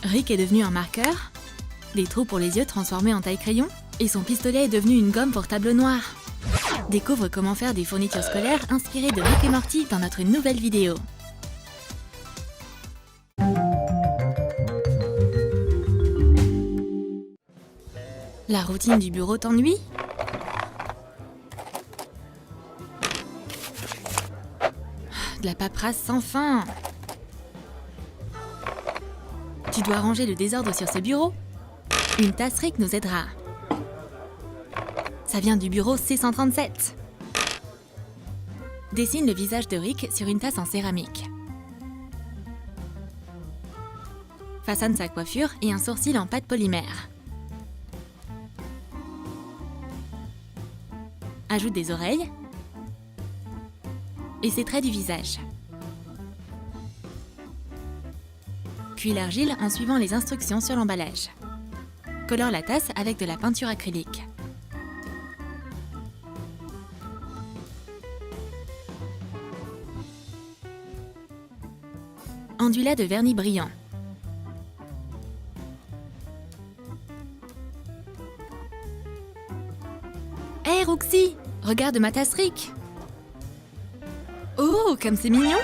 Rick est devenu un marqueur, des trous pour les yeux transformés en taille-crayon, et son pistolet est devenu une gomme pour tableau noir. Découvre comment faire des fournitures scolaires inspirées de Rick et Morty dans notre nouvelle vidéo. La routine du bureau t'ennuie? De la paperasse sans fin. Tu dois ranger le désordre sur ce bureau? Une tasse Rick nous aidera. Ça vient du bureau C137. Dessine le visage de Rick sur une tasse en céramique. Façonne sa coiffure et un sourcil en pâte polymère. Ajoute des oreilles et ses traits du visage. Cuis l'argile en suivant les instructions sur l'emballage. Colore la tasse avec de la peinture acrylique. Enduis-la de vernis brillant. Hé, Roxy, regarde ma tasse Rick. Oh, comme c'est mignon.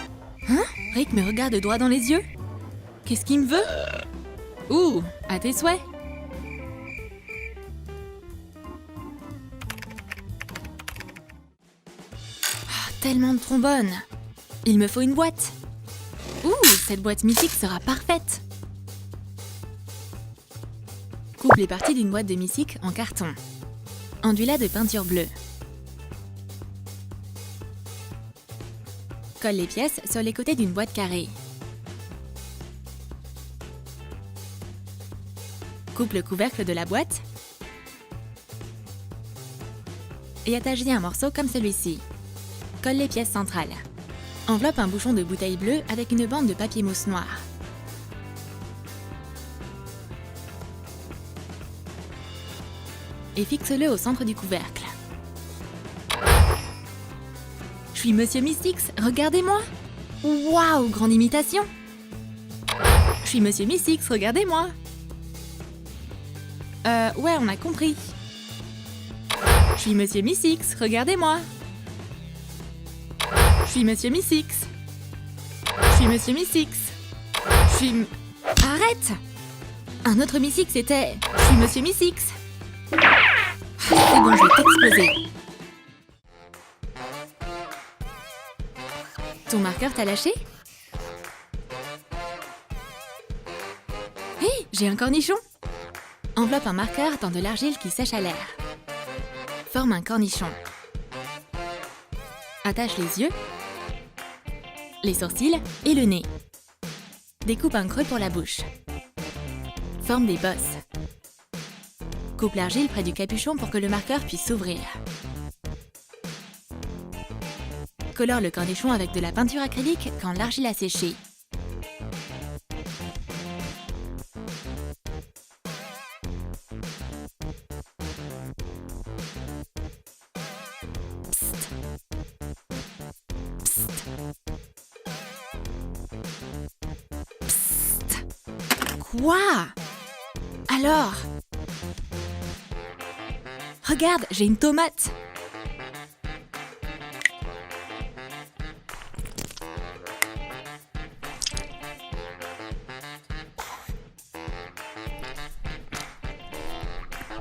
Hein? Rick me regarde droit dans les yeux. Qu'est-ce qu'il me veut? Ouh, à tes souhaits. Oh, tellement de trombones. Il me faut une boîte. Ouh, cette boîte mythique sera parfaite. Coupe les parties d'une boîte de mythique en carton. Enduis-la de peinture bleue. Colle les pièces sur les côtés d'une boîte carrée. Coupe le couvercle de la boîte et attache-y un morceau comme celui-ci. Colle les pièces centrales. Enveloppe un bouchon de bouteille bleue avec une bande de papier mousse noir. Et fixe-le au centre du couvercle. Je suis Monsieur Mystix, regardez-moi! Waouh, grande imitation! Je suis Monsieur Mystix, regardez-moi! Ouais, on a compris. Je suis Monsieur Mystix, regardez-moi! Je suis Monsieur Mystix. Je suis Monsieur Mystix. Je suis... Arrête! Un autre Mystix était... Je suis Monsieur Mystix. C'est bon, je vais t'exploser. Ton marqueur t'a lâché? Hé, j'ai un cornichon! Enveloppe un marqueur dans de l'argile qui sèche à l'air. Forme un cornichon. Attache les yeux, les sourcils et le nez. Découpe un creux pour la bouche. Forme des bosses. Coupe l'argile près du capuchon pour que le marqueur puisse s'ouvrir. Colore le cornichon avec de la peinture acrylique quand l'argile a séché. Psst. Psst. Psst. Quoi? Alors? Regarde, j'ai une tomate.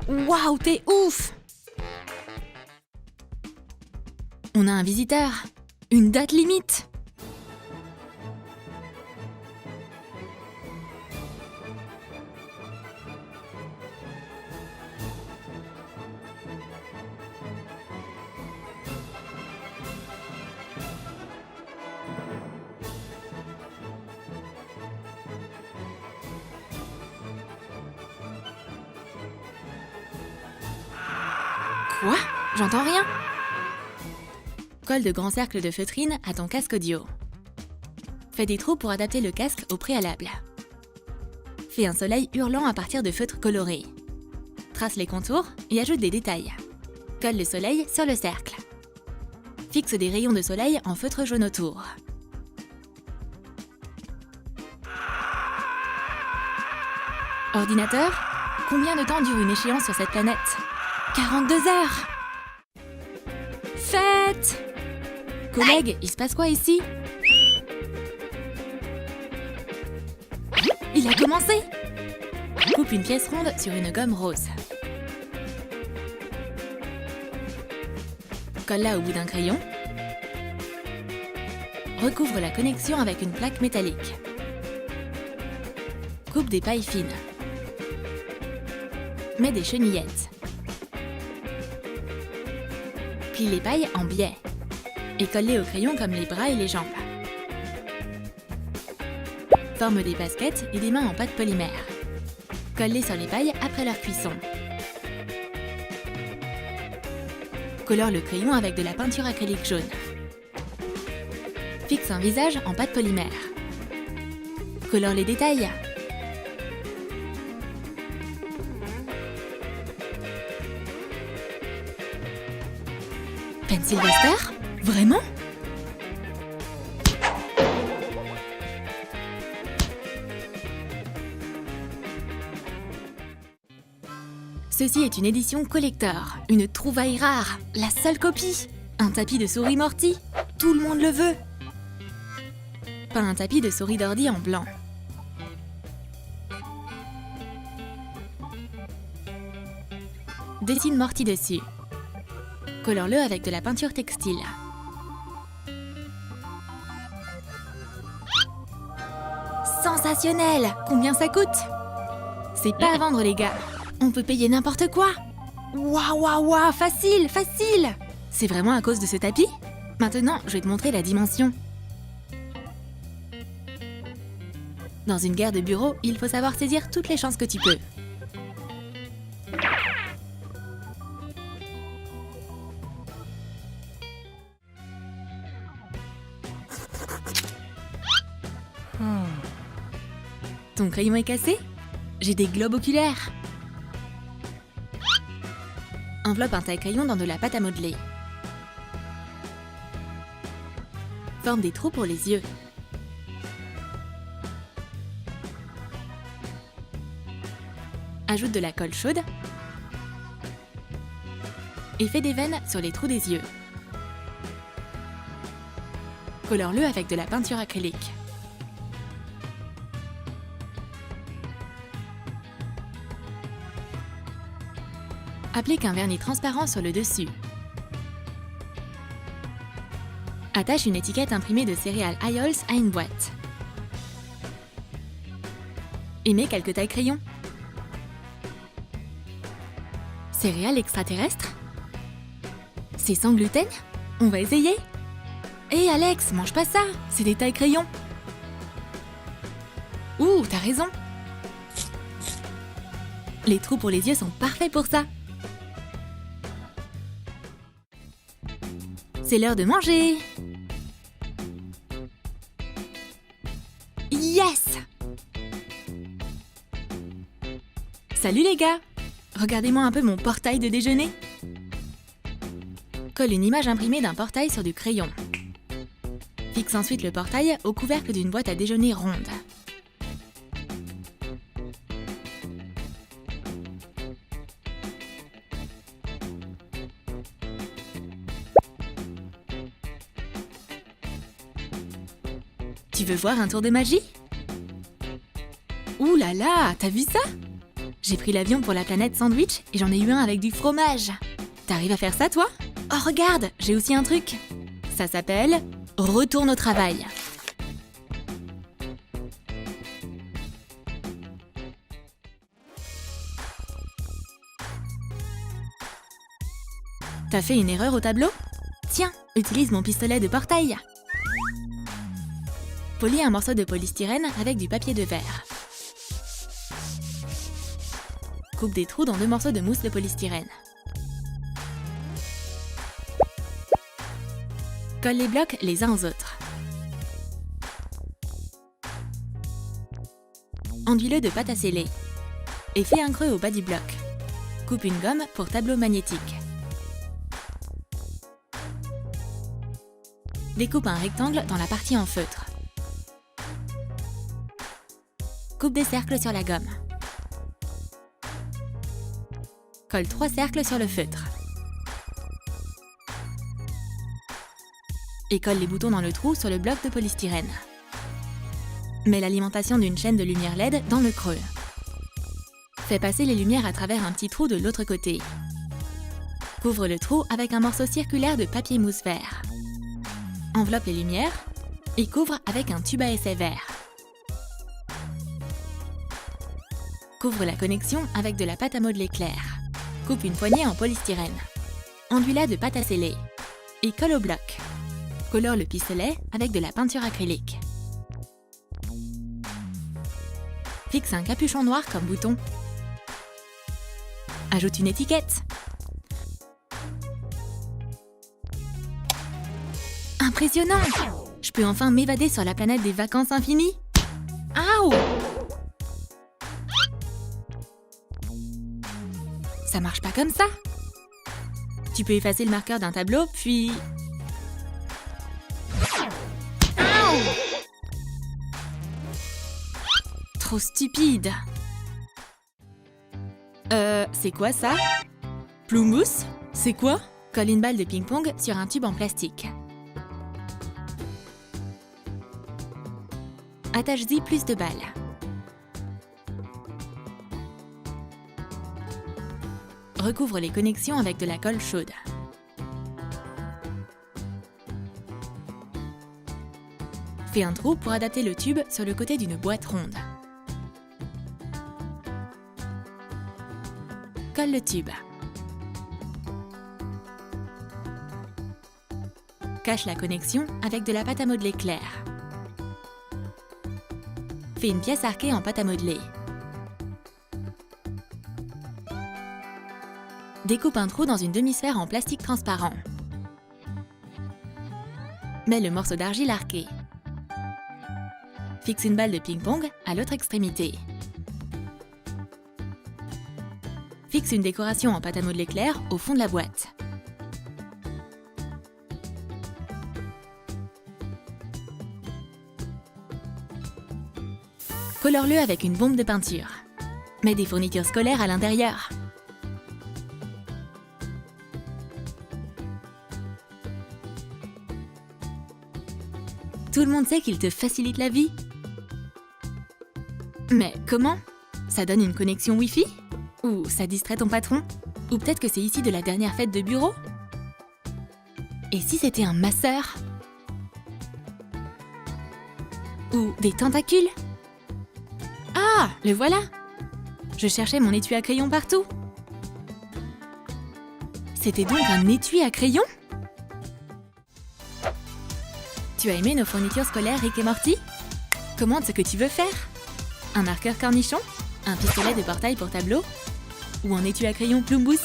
Waouh, t'es ouf! On a un visiteur. Une date limite. Quoi? J'entends rien. Colle de grands cercles de feutrine à ton casque audio. Fais des trous pour adapter le casque au préalable. Fais un soleil hurlant à partir de feutres colorés. Trace les contours et ajoute des détails. Colle le soleil sur le cercle. Fixe des rayons de soleil en feutre jaune autour. Ordinateur, combien de temps dure une échéance sur cette planète? 42 heures! Faites! Collègues, il se passe quoi ici? Il a commencé! Coupe une pièce ronde sur une gomme rose. Colle-la au bout d'un crayon. Recouvre la connexion avec une plaque métallique. Coupe des pailles fines. Mets des chenillettes. Plie les pailles en biais et colle-les au crayon comme les bras et les jambes. Forme des baskets et des mains en pâte polymère. Colle-les sur les pailles après leur cuisson. Colore le crayon avec de la peinture acrylique jaune. Fixe un visage en pâte polymère. Colore les détails. Pencil Buster? Vraiment? Ceci est une édition collector, une trouvaille rare, la seule copie. Un tapis de souris Morty, tout le monde le veut. Pas un tapis de souris d'ordi en blanc. Dessine Morty dessus. Colore-le avec de la peinture textile. Sensationnel! Combien ça coûte? C'est pas à vendre les gars. On peut payer n'importe quoi. Waouh, waouh, waouh, facile, facile! C'est vraiment à cause de ce tapis? Maintenant, je vais te montrer la dimension. Dans une guerre de bureau, il faut savoir saisir toutes les chances que tu peux. Ton crayon est cassé? J'ai des globes oculaires. Enveloppe un taille-crayon dans de la pâte à modeler. Forme des trous pour les yeux. Ajoute de la colle chaude et fais des veines sur les trous des yeux. Colore-le avec de la peinture acrylique. Applique un vernis transparent sur le dessus. Attache une étiquette imprimée de céréales Ayols à une boîte. Et mets quelques tailles-crayons. Céréales extraterrestres? C'est sans gluten? On va essayer? Hé Alex, mange pas ça! C'est des tailles-crayons! Ouh, t'as raison! Les trous pour les yeux sont parfaits pour ça! C'est l'heure de manger! Yes! Salut les gars! Regardez-moi un peu mon portail de déjeuner. Colle une image imprimée d'un portail sur du crayon. Fixe ensuite le portail au couvercle d'une boîte à déjeuner ronde. Tu veux voir un tour de magie? Ouh là là, t'as vu ça? J'ai pris l'avion pour la planète Sandwich et j'en ai eu un avec du fromage. T'arrives à faire ça, toi? Oh, regarde, j'ai aussi un truc. Ça s'appelle « Retourne au travail ». T'as fait une erreur au tableau? Tiens, utilise mon pistolet de portail. Polis un morceau de polystyrène avec du papier de verre. Coupe des trous dans 2 morceaux de mousse de polystyrène. Colle les blocs les uns aux autres. Enduis-le de pâte à sceller. Et fais un creux au bas du bloc. Coupe une gomme pour tableau magnétique. Découpe un rectangle dans la partie en feutre. Coupe des cercles sur la gomme. Colle 3 cercles sur le feutre. Et colle les boutons dans le trou sur le bloc de polystyrène. Mets l'alimentation d'une chaîne de lumière LED dans le creux. Fais passer les lumières à travers un petit trou de l'autre côté. Couvre le trou avec un morceau circulaire de papier mousse vert. Enveloppe les lumières et couvre avec un tube à essai vert. Couvre la connexion avec de la pâte à modeler claire. Coupe une poignée en polystyrène. Enduis-la de pâte à sceller et colle au bloc. Colore le pistolet avec de la peinture acrylique. Fixe un capuchon noir comme bouton. Ajoute une étiquette. Impressionnant! Je peux enfin m'évader sur la planète des vacances infinies. Aouh! Ça marche pas comme ça. Tu peux effacer le marqueur d'un tableau, puis... Aouh! Trop stupide. C'est quoi ça? Plumbus? C'est quoi? Colle une balle de ping-pong sur un tube en plastique. Attache-y plus de balles. Recouvre les connexions avec de la colle chaude. Fais un trou pour adapter le tube sur le côté d'une boîte ronde. Colle le tube. Cache la connexion avec de la pâte à modeler claire. Fais une pièce arquée en pâte à modeler. Découpe un trou dans une demi-sphère en plastique transparent. Mets le morceau d'argile arqué. Fixe une balle de ping-pong à l'autre extrémité. Fixe une décoration en pâte à modeler claire au fond de la boîte. Colore-le avec une bombe de peinture. Mets des fournitures scolaires à l'intérieur. Tout le monde sait qu'il te facilite la vie. Mais comment? Ça donne une connexion Wi-Fi? Ou ça distrait ton patron? Ou peut-être que c'est ici de la dernière fête de bureau? Et si c'était un masseur? Ou des tentacules? Ah, le voilà! Je cherchais mon étui à crayon partout. C'était donc un étui à crayon? Tu as aimé nos fournitures scolaires Rick et Morty? Commande ce que tu veux faire. Un marqueur cornichon? Un pistolet de portail pour tableau? Ou un étui à crayon Plumbus?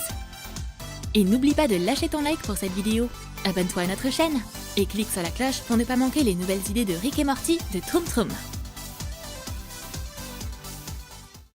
Et n'oublie pas de lâcher ton like pour cette vidéo. Abonne-toi à notre chaîne et clique sur la cloche pour ne pas manquer les nouvelles idées de Rick et Morty de Troom Troom.